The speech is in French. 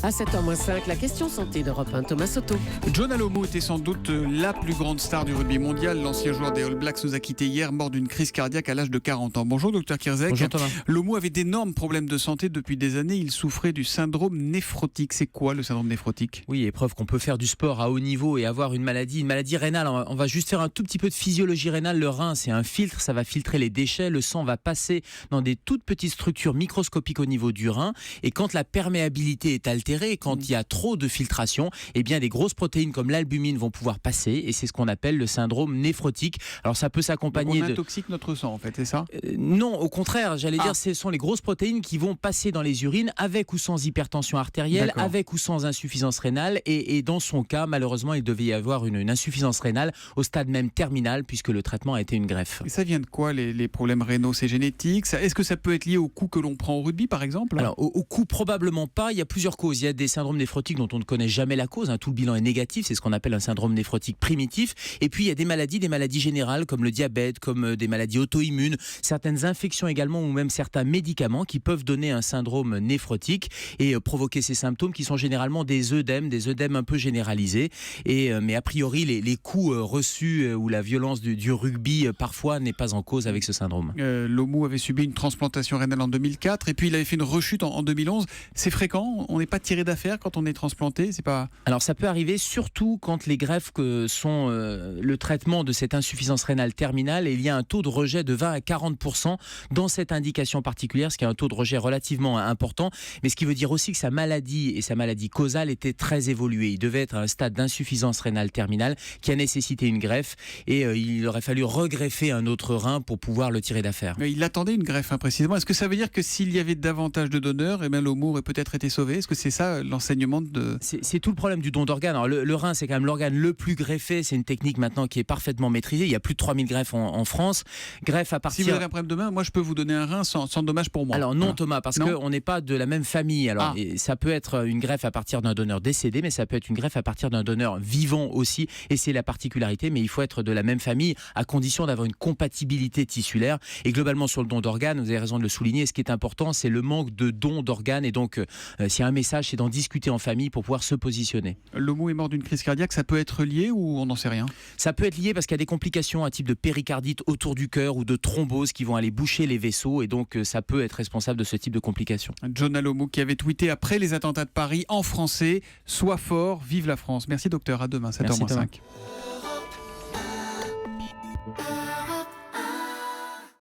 À 7h-5, la question santé d'Europe 1, Thomas Soto. John Alomo était sans doute la plus grande star du rugby mondial. L'ancien joueur des All Blacks nous a quittés hier, mort d'une crise cardiaque à l'âge de 40 ans. Bonjour Dr Kirzek. Bonjour Thomas. Lomo avait d'énormes problèmes de santé depuis des années. Il souffrait du syndrome néphrotique. C'est quoi le syndrome néphrotique ? Oui, épreuve qu'on peut faire du sport à haut niveau et avoir une maladie rénale. On va juste faire un tout petit peu de physiologie rénale. Le rein, c'est un filtre, ça va filtrer les déchets. Le sang va passer dans des toutes petites structures microscopiques au niveau du rein. Et quand la perméabilité est altérée, quand il y a trop de filtration, eh bien des grosses protéines comme l'albumine vont pouvoir passer et c'est ce qu'on appelle le syndrome néphrotique. Alors ça peut s'accompagner donc on intoxique notre sang en fait, c'est ça ? Non, au contraire, j'allais dire ce sont les grosses protéines qui vont passer dans les urines avec ou sans hypertension artérielle, D'accord. avec ou sans insuffisance rénale et dans son cas, malheureusement, il devait y avoir une insuffisance rénale au stade même terminal puisque le traitement a été une greffe. Et ça vient de quoi les problèmes rénaux ? C'est génétique ? Est-ce que ça peut être lié au coup que l'on prend au rugby par exemple ? Alors au coup probablement pas, il y a plusieurs causes. Il y a des syndromes néphrotiques dont on ne connaît jamais la cause, tout le bilan est négatif, c'est ce qu'on appelle un syndrome néphrotique primitif. Et puis il y a des maladies générales comme le diabète, comme des maladies auto-immunes, certaines infections également ou même certains médicaments qui peuvent donner un syndrome néphrotique et provoquer ces symptômes qui sont généralement des œdèmes un peu généralisés. Mais a priori les coups reçus ou la violence du rugby parfois n'est pas en cause avec ce syndrome. Lomo avait subi une transplantation rénale en 2004 et puis il avait fait une rechute en 2011. C'est fréquent ? On n'est pas tiré d'affaire quand on est transplanté, c'est pas... Alors ça peut arriver surtout quand les greffes sont le traitement de cette insuffisance rénale terminale et il y a un taux de rejet de 20 à 40% dans cette indication particulière, ce qui est un taux de rejet relativement important, mais ce qui veut dire aussi que sa maladie causale était très évoluée. Il devait être à un stade d'insuffisance rénale terminale qui a nécessité une greffe et il aurait fallu regreffer un autre rein pour pouvoir le tirer d'affaire. Mais il attendait une greffe précisément. Est-ce que ça veut dire que s'il y avait davantage de donneurs, Lomo aurait peut-être été sauvé ? Est-ce que c'est ça l'enseignement de... C'est tout le problème du don d'organes. Alors le rein, c'est quand même l'organe le plus greffé. C'est une technique maintenant qui est parfaitement maîtrisée. Il y a plus de 3000 greffes en France. Greffe à partir... Si vous avez un problème de main, moi je peux vous donner un rein sans dommage pour moi. Alors non voilà. Thomas, parce qu'on n'est pas de la même famille. Alors ça peut être une greffe à partir d'un donneur décédé, mais ça peut être une greffe à partir d'un donneur vivant aussi. Et c'est la particularité, mais il faut être de la même famille à condition d'avoir une compatibilité tissulaire. Et globalement sur le don d'organes, vous avez raison de le souligner, ce qui est important, c'est le manque de don d'organes. Et donc s'il y a un message, c'est d'en discuter en famille pour pouvoir se positionner. Lomo est mort d'une crise cardiaque, ça peut être lié ou on n'en sait rien ? Ça peut être lié parce qu'il y a des complications, un type de péricardite autour du cœur ou de thrombose qui vont aller boucher les vaisseaux et donc ça peut être responsable de ce type de complications. John Alomo qui avait tweeté après les attentats de Paris en français, sois fort, vive la France. Merci docteur, à demain, 7h-5.